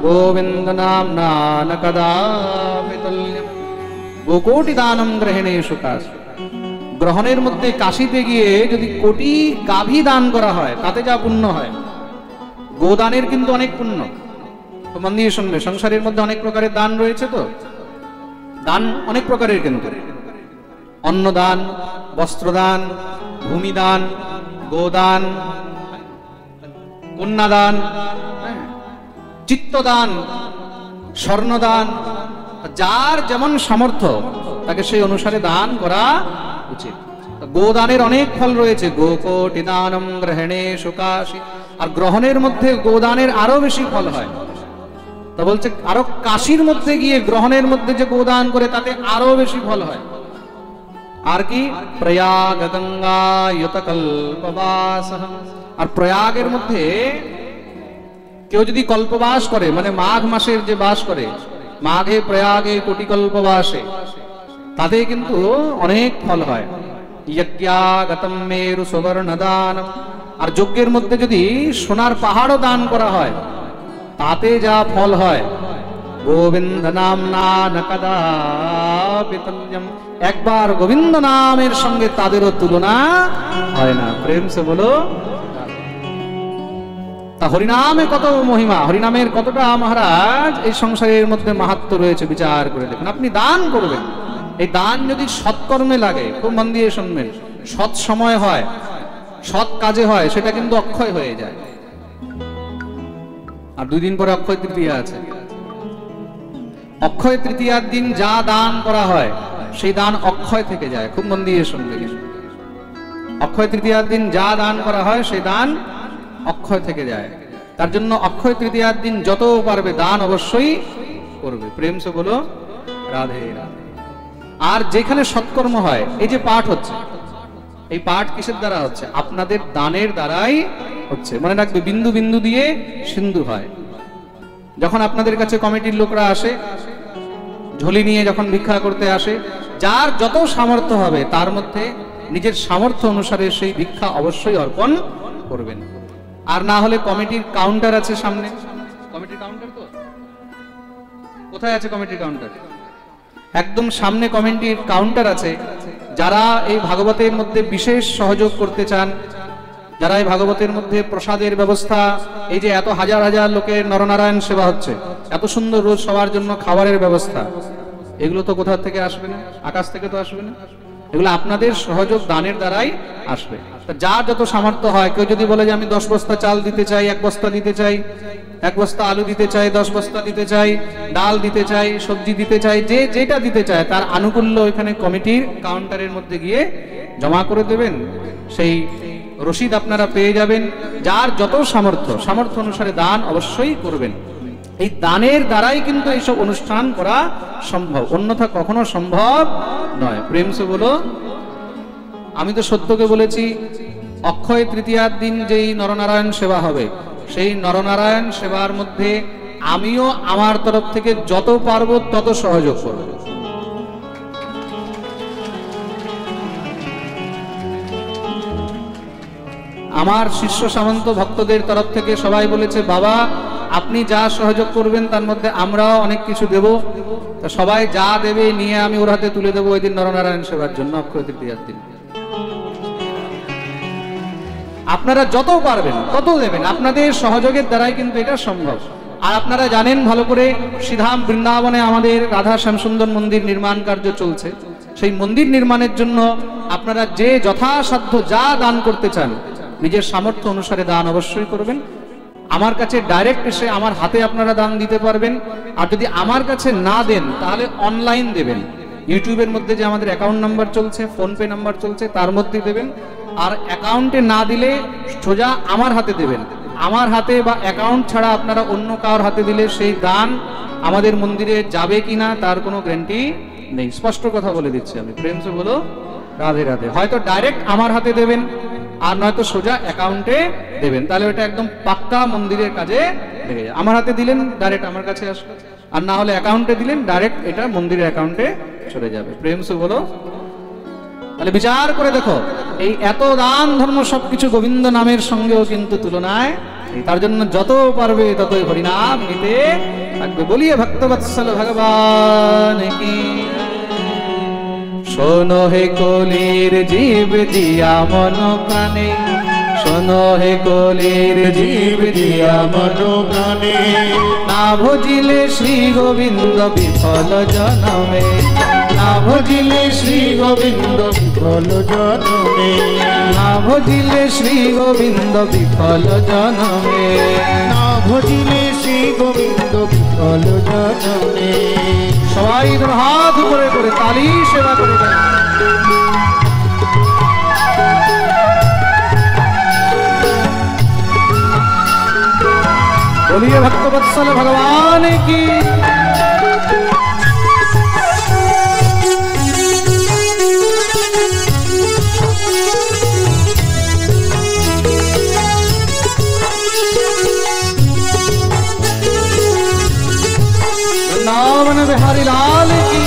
গোবিন্দ নামনা ন কদাপি তুল্যম। গোকোটি দানম গ্রহণে সুকাশি, গ্রহণের মধ্যে কাশিতে গিয়ে যদি কোটি গাভী দান করা হয়, তাতে যা পুণ্য হয়, গোদানের কিন্তু অনেক পুণ্য। মন দিয়ে শুনবে, সংসারের মধ্যে অনেক প্রকারের দান রয়েছে। তো দান অনেক প্রকারের, কিন্তু অন্নদান, বস্ত্রদান, ভূমিদান, গোদান, কন্যাদান, চিত্তদান, স্বর্ণদান, যার যেমন সামর্থ্য তাকে সেই অনুসারে দান করা উচিত। গোদানের অনেক ফল রয়েছে। গোকোটি দানম গ্রহণে সুকাশি, আর গ্রহণের মধ্যে গোদানের আরো বেশি ফল হয়। তা বলছে, আরো কাশির মধ্যে গিয়ে গ্রহণের মধ্যে যে গোদান করে, তাতে আরো বেশি ফল হয়। আর কি? প্রয়াগ গঙ্গায়ত কল্পবাসঃ, আর প্রয়াগের মধ্যে কেউ যদি কল্পবাস করে, মানে মাঘ মাসের যে বাস করে, মাঘে প্রয়াগে কোটি কল্পবাসে, তাতে কিন্তু অনেক ফল হয়। যজ্ঞাগতম মেরু সুবর্ণ দানম, আর যজ্ঞের মধ্যে যদি সোনার পাহাড়ও দান করা হয়, তাতে যা ফল হয়, গোবিন্দ নামনা ন কদাপি তুল্যম, একবার গোবিন্দ নামের সঙ্গে তাদেরও তুলনা হয় না। প্রেম সে বলো। তা হরিনামে কত মহিমা, হরিনামের কতটা মহারাজ এই সংসারের মধ্যে মাহাত্ম্য রয়েছে, বিচার করে দেখুন। আপনি দান করবেন, এই দান যদি সৎকর্মে লাগে, খুব মন দিয়ে শুনবেন, সৎ সময় হয়, সৎ কাজে হয়, সেটা কিন্তু অক্ষয় হয়ে যায়। আর 2 দিন পরে অক্ষয় তৃতীয়া আছে। অক্ষয় তৃতীয়ার দিন যা দান করা হয়, সেই দান অক্ষয় থেকে যায়। খুব মন দিয়ে শুনবেন, অক্ষয় তৃতীয়ার দিন যা দান করা হয়, সেই দান অক্ষয় থেকে যায়। তার জন্য অক্ষয় তৃতীয়ার দিন যত পারবে দান অবশ্যই করবে। প্রেম সে বলো রাধে রাধে। আর যেখানে সৎকর্ম হয়, এই যে পাঠ হচ্ছে, এই পাঠ কিসের দ্বারা হচ্ছে? আপনাদের দানের দ্বারাই হচ্ছে। মনে রাখবে, বিন্দু বিন্দু দিয়ে সিন্ধু হয়। যখন আপনাদের কাছে কমিটির লোকরা আসে, ঝুলি নিয়ে যখন ভিক্ষা করতে আসে, যার যত সামর্থ্য হবে তার মধ্যে নিজের সামর্থ্য অনুসারে সেই ভিক্ষা অবশ্যই অর্পণ করবেন। আর না হলে কমিটির কাউন্টার আছে সামনে। কমিটির কাউন্টার তো কোথায় আছে? কমিটির কাউন্টার একদম সামনে কমিটির কাউন্টার আছে। যারা এই ভাগবতের মধ্যে বিশেষ সহযোগ করতে চান, যারা এই ভাগবতের মধ্যে প্রসাদের ব্যবস্থা, এই যে এত হাজার হাজার লোকের নরনারায়ণ সেবা হচ্ছে, এত সুন্দর রোজ সবার জন্য খাবারের ব্যবস্থা, এগুলো তো কোথা থেকে আসবে না? আকাশ থেকে তো আসবে না। এগুলো আপনাদের সহযোগ দানের দ্বারাই আসবে। যার যত সামর্থ্য হয়, কেউ যদি বলে যে আমি 10 বস্তা চাল দিতে চাই, 1 বস্তা দিতে চাই, 1 বস্তা আলু দিতে চাই, 10 বস্তা দিতে চাই, ডাল দিতে চাই, সবজি দিতে চাই, যে যেটা দিতে চায় তার আনুকূল্য এখানে কমিটির কাউন্টারের মধ্যে গিয়ে জমা করে দেবেন। সেই রসিদ আপনারা পেয়ে যাবেন। যার যত সামর্থ্য অনুসারে দান অবশ্যই করবেন। এই দানের দ্বারাই কিন্তু এইসব অনুষ্ঠান করা সম্ভব, অন্যথা কখনো সম্ভব নয়। প্রেম সে বলো। আমি তো সত্যকে বলেছি, অক্ষয় তৃতীয়ার দিন যেই নরনারায়ণ সেবা হবে, সেই নরনারায়ণ সেবার মধ্যে আমিও আমার তরফ থেকে যত পারবো তত সহযোগ করব। আমার শিষ্য সামন্ত ভক্তদের তরফ থেকে সবাই বলেছে, বাবা আপনি যা সহযোগ করবেন তার মধ্যে আমরাও অনেক কিছু দেব। তো সবাই যা দেবে নিয়ে আমি ওর হাতে তুলে দেবো ওই দিন নরনারায়ণ সেবার জন্য, অক্ষয় তৃতীয়ার দিন। আপনারা যত পারবেন তত দেবেন, আপনাদের সহযোগের দ্বারাই কিন্তু এটা সম্ভব। আর আপনারা জানেন ভালো করে, শ্রীধাম বৃন্দাবনে আমাদের রাধা শ্যামসুন্দর মন্দির নির্মাণ কার্য চলছে। সেই মন্দির নির্মাণের জন্য আপনারা যে যথাসাধ্য যা দান করতে চান, নিজের সামর্থ্য অনুসারে দান অবশ্যই করবেন। আমার কাছে ডাইরেক্ট এসে আমার হাতে আপনারা দান দিতে পারবেন। আর যদি আমার কাছে না দেন তাহলে অনলাইন দেবেন। ইউটিউবের মধ্যে যে আমাদের অ্যাকাউন্ট নাম্বার চলছে, ফোনপে নাম্বার চলছে, তার মধ্যে দেবেন। আর অ্যাকাউন্টে না দিলে সোজা আমার হাতে দেবেন। আমার হাতে বা অ্যাকাউন্ট ছাড়া আপনারা অন্য কারোর হাতে দিলে সেই দান আমাদের মন্দিরে যাবে কিনা তার কোনো গ্যারান্টি নেই। স্পষ্ট কথা বলে দিচ্ছি আমি। প্রেম সে বলো রাধে রাধে। হয়তো ডাইরেক্ট আমার হাতে দেবেন, আর নয়তো সোজা অ্যাকাউন্টে দেবেন, তাহলে ওটা একদম পাক্কা মন্দিরের কাজে লেগে যায়। আমার হাতে দিলেন ডাইরেক্ট আমার কাছে আসলো, আর না হলে অ্যাকাউন্টে দিলেন ডাইরেক্ট এটা মন্দিরের অ্যাকাউন্টে চলে যাবে। প্রেম সে বলো। তাহলে বিচার করে দেখো, এই এত দান ধর্ম সবকিছু গোবিন্দ নামের সঙ্গেও কিন্তু তুলনায়, তার জন্য যত পারবে ততই হরিনাম নিতে থাকবে। বলিয়ে ভক্তবৎসল ভগবান কি। শোনো হে কলির জীব দিয়া মন প্রাণে, শোনো হে কলির জীব দিয়া মন প্রাণে, না ভজিলে শ্রী গোবিন্দ বিফল জনমে, না ভজিলে শ্রী গোবিন্দ বিফল জনমে, না ভজিলে শ্রী গোবিন্দ বিফল জনমে, না ভজিলে শ্রী গোবিন্দ বিফল জনমে। সবাই হাত উপরে করে তালি সেবা করে দেন। बोलिए भक्तवत्सल भगवान की। वृंदावन बिहारी लाल की।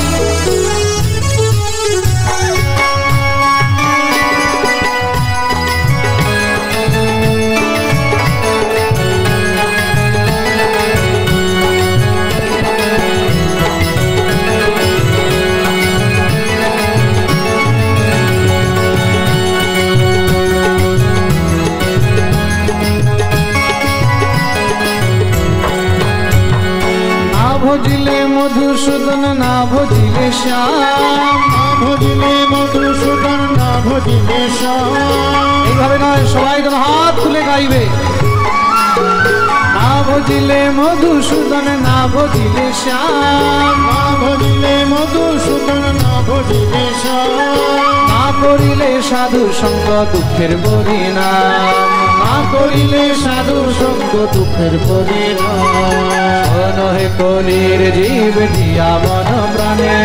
ভজিলে মধুসূদন না ভজিলে শ্যাম, না ভজিলে মধুসূদন না ভজিলে শ্যাম। এইভাবে নয়, সবাই যেন হাত তুলে গাইবে। না ভজিলে মধুসূদন না ভজিলে শ্যাম, না ভজিলে মধুসূদন না ভজিলে শ্যাম। না করিলে সাধু সঙ্গ দুঃখের পরিণাম, না করিলে সাধু সঙ্গ দুঃখের পরিণাম। শোনো হে কলির জীব দিয়া মন প্রাণে,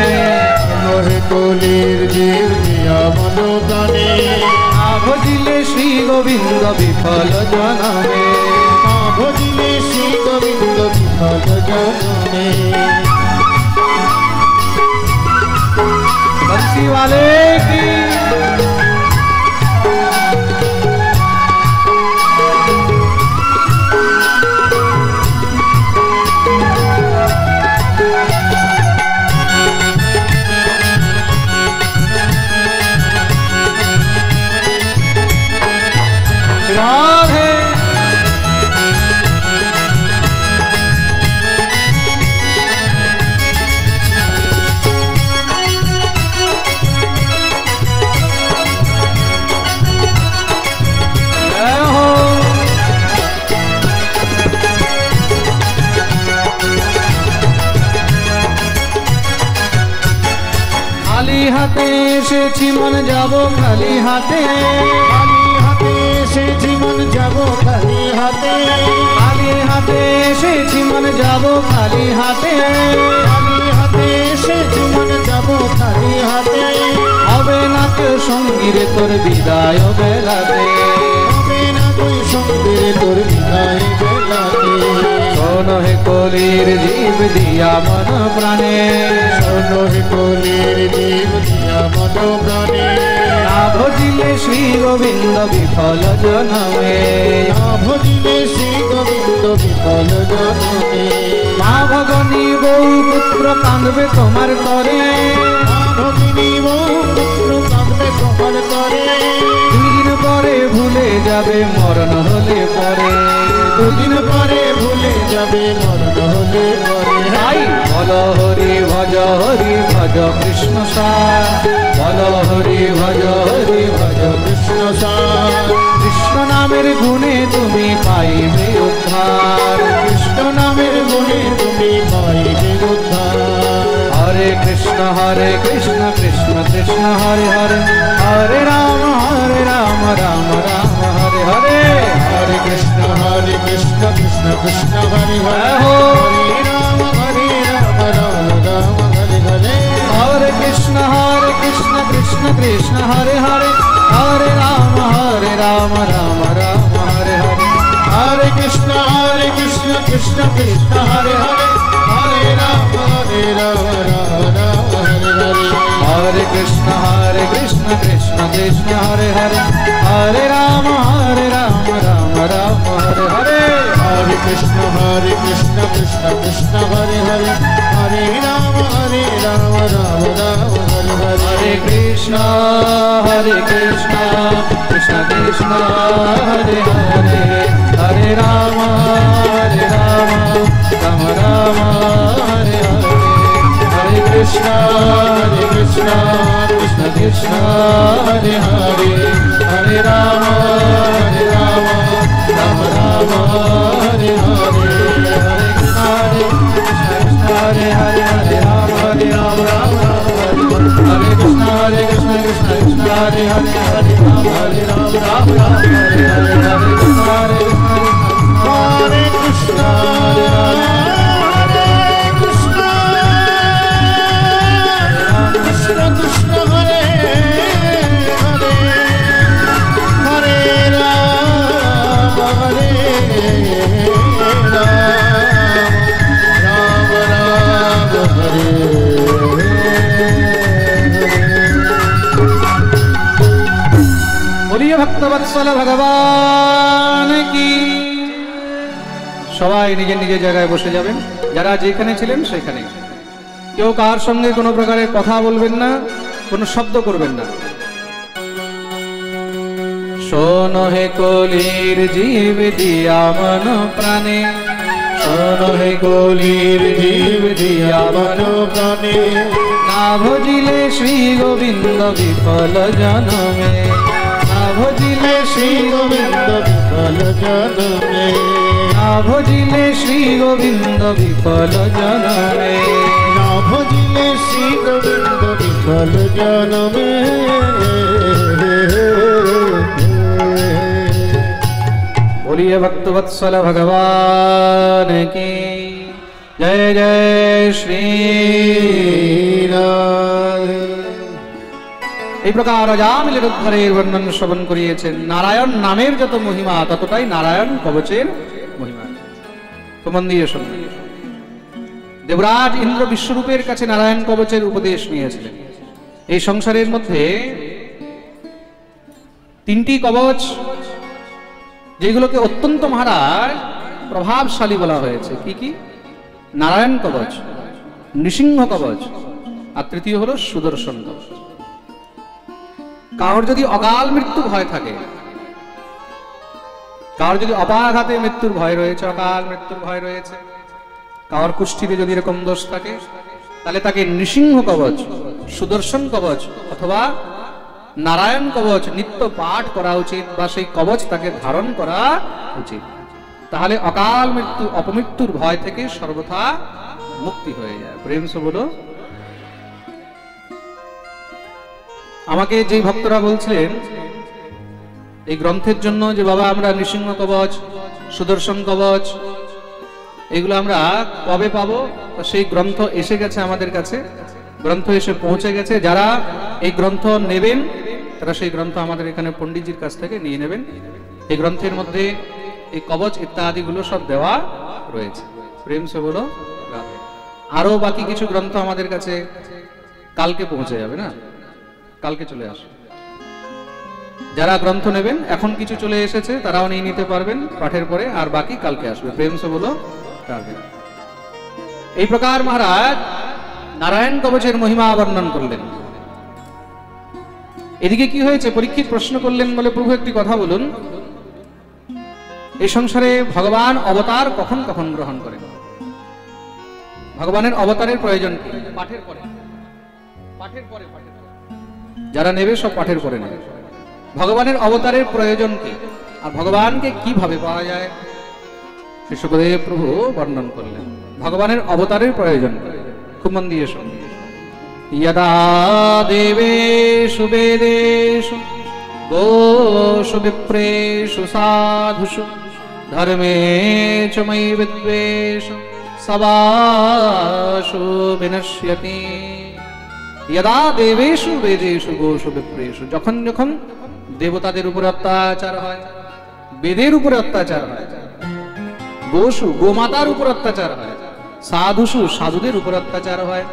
শোনো হে কলির জীব দিয়া মন প্রাণে, না ভজিলে শ্রী গোবিন্দ বিফল জনমে, না ভজিলে শ্রী গোবিন্দ বিফল জনমে। बंसी वाले की। মন যাব খালি হাতে, খালি হাতে এসেছি মন যাব খালি হাতে, খালি হাতে এসেছি মন যাব খালি হাতে, খালি হাতে এসেছি মন যাব খালি হাতে, হবে না কেউ সঙ্গীরে তোর বিদায় বেলাতে, হবে না তুই সঙ্গে তোর বিদায় বেলাতে। শোনো হে কলির জীব দিয়া মন প্রাণে, শোনো হে কলির জীব দিয়া মন প্রাণে, না ভজিলে শ্রী গোবিন্দ বিফল জনমে, না ভজিলে শ্রী গোবিন্দ বিফল জনমে। মা ভগনী বউ পুত্র কাঁদবে তোমার তরে, মা ভগিনী বউ পুত্র কাঁদবে তোমার তরে, দুদিন পরে ভুলে যাবে মরণ হলে পরে, দুদিন পরে ভুলে যাবে মরণ হলে পরে। তাই বল হরি ভজ কৃষ্ণ সার, বল হরি ভজ কৃষ্ণ সার, কৃষ্ণ নামের গুণে তুমি পাইবে উদ্ধার, কৃষ্ণ নামের গুণে তুমি পাইবে উদ্ধার। হরে কৃষ্ণ কৃষ্ণ কৃষ্ণ হরে হরে, হরে রাম রাম রাম হরে হরে, হরে কৃষ্ণ কৃষ্ণ কৃষ্ণ হরে হরে, হো হরে রাম রাম রাম হরে হরে। হরে কৃষ্ণ কৃষ্ণ কৃষ্ণ হরে হরে, হরে রাম রাম রাম হরে হরে, হরে কৃষ্ণ কৃষ্ণ কৃষ্ণ হরে হরে, হরে রাম রাম রাম হরে হরে। হরে কৃষ্ণ কৃষ্ণ কৃষ্ণ হরে হরে, হরে রাম রাম রাম হরে হরে, হরে কৃষ্ণ কৃষ্ণ কৃষ্ণ হরে হরে, হরে রাম রাম রাম হরে হরে। হরে কৃষ্ণ কৃষ্ণ কৃষ্ণ হরে হরে, হরে রাম রাম রাম হরে হরে, হরে কৃষ্ণ কৃষ্ণ কৃষ্ণ হরে হরে, হরে রাম রাম রাম হরে হরে, হরে কৃষ্ণ হরে হরে, হরে রাম রাম হরে কৃষ্ণ কৃষ্ণ হরে হরে, হরে রাম রাম হরে হরে, হরে কৃষ্ণ হরে কৃষ্ণ হরে কৃষ্ণ কৃষ্ণ হরে হরে, হরে রাম রাম রাম হরে বলিয়ে ভক্তবৎসল ভগবান কি। সবাই নিজের নিজের জায়গায় বসে যাবেন, যারা যেখানে ছিলেন সেখানে। কেউ কার সঙ্গে কোনো প্রকারের কথা বলবেন না, কোনো শব্দ করবেন না। শোনো হে কলির জীব দিয়া মন প্রাণে, শোনো হে কলির জীব দিয়া মন প্রাণে, না ভজিলে শ্রী গোবিন্দ বিফল জনমে, না ভজিলে শ্রী গোবিন্দ বিফল জনমে, না ভজিলে শ্রী গোবিন্দ বিফল জনমে, না ভজিলে শ্রী গোবিন্দ বিফল জনমে। बोलिए भक्तवत्सल भगवान की जय जय श्री राधे। এই প্রকার অজামিলের উদ্ধারের বর্ণন শ্রবণ করিয়েছেন। নারায়ণ নামের যত মহিমা ততটাই নারায়ণ কবচের মহিমা। তো মন দিয়ে শুনুন। দেবরাজ ইন্দ্র বিশ্বরূপের কাছে নারায়ণ কবচের উপদেশ নিয়েছিলেন। এই সংসারের মধ্যে তিনটি কবচ যেগুলোকে অত্যন্ত মহারাজ প্রভাবশালী বলা হয়েছে। কি কি? নারায়ণ কবচ, নৃসিংহ কবচ, আর তৃতীয় হলো সুদর্শন কবচ। কারোর যদি অকাল মৃত্যু ভয় থাকে, কারোর যদি অপাঘাতে মৃত্যুর ভয় রয়েছে, অকাল মৃত্যুর ভয় রয়েছে, কারোর কুষ্ঠিতে যদি এরকম দোষ থাকে, তাহলে তাকে নৃসিংহ কবচ, সুদর্শন কবচ অথবা নারায়ণ কবচ নিত্য পাঠ করা উচিত, বা সেই কবচ তাকে ধারণ করা উচিত। তাহলে অকাল মৃত্যু, অপমৃত্যুর ভয় থেকে সর্বথা মুক্তি হয়ে যায়। প্রেম সে বলো। আমাকে যে ভক্তরা বলছিলেন এই গ্রন্থের জন্য যে বাবা আমরা নৃসিংহ কবচ, সুদর্শন কবচ এগুলো আমরা কবে পাবো, তো সেই গ্রন্থ এসে গেছে আমাদের কাছে, গ্রন্থ এসে পৌঁছে গেছে। যারা এই গ্রন্থ নেবেন তারা সেই গ্রন্থ আমাদের এখানে পণ্ডিতজির কাছ থেকে নিয়ে নেবেন। এই গ্রন্থের মধ্যে এই কবচ ইত্যাদিগুলো সব দেওয়া রয়েছে। প্রেম সে বলো রাধে। আরো বাকি কিছু গ্রন্থ আমাদের কাছে কালকে পৌঁছে যাবে, না কালকে চলে আসবে। যারা গ্রন্থ নেবেন এখন কিছু চলে এসেছে, তারাও নিয়ে নিতে পারবেন পাঠের পরে, আর বাকি কালকে আসবে। প্রেম সে বলো রাধে। এই প্রকার মহারাজ নারায়ণ কবচের মহিমা বর্ণন করলেন। এদিকে কি হয়েছে, পরীক্ষিত প্রশ্ন করলেন, বলে প্রভু একটি কথা বলুন, এই সংসারে ভগবান অবতার কখন কখন গ্রহণ করেন? ভগবানের অবতারের প্রয়োজন কি? পাঠের পরে, পাঠের পরে, যারা নেবে সব পাঠের পরে নেবে। ভগবানের অবতারের প্রয়োজন কি আর ভগবানকে কিভাবে পাওয়া যায়, শ্রী শুকদেব প্রভু বর্ণন করলেন। ভগবানের অবতারের প্রয়োজন খুব মন দিয়ে শুনুন। यदा देवेषु वेदेषु गोषु विप्रेषु साधुषु धर्मे च मयि विद्वेषु सवासु विनश्यति। यदा देवेषु वेदेषु गोषु विप्रेषु, যখন যখন দেবতাদের উপর অত্যাচার হয়, বেদের উপর অত্যাচার হয়, গোষু গোমাতার উপর অত্যাচার হয়, সাধুষু সাধুদের উপর অত্যাচার হয়,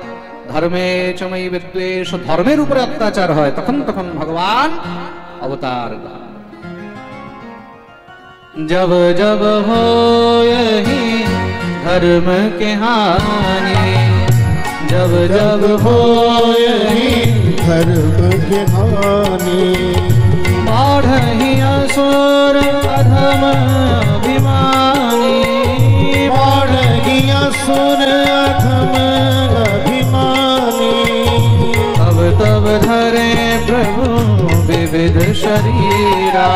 ধর্মে চমই বিদ্বেষ ধর্মের উপরে অত্যাচার হয়, তখন তখন ভগবান अवतार जब जब हो यही धर्म के हानि, जब जब हो यही धर्म के हानि, बाढ़हि असुर अधम अभिमानी, बाढ़हि असुर अधम अभिमानी, तब तब धरे प्रभु विविध शरीरा,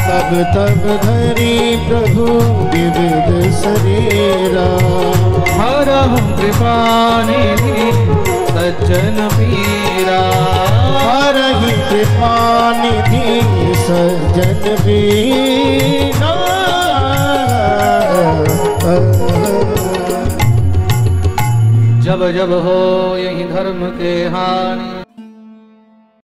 तब तब धरी प्रभु विविध शरीरा, हरहु कृपानिधि सज्जन पीरा, हरहि कृपानिधि सज्जन पीरा। जब जब हो यही धर्म के हानि।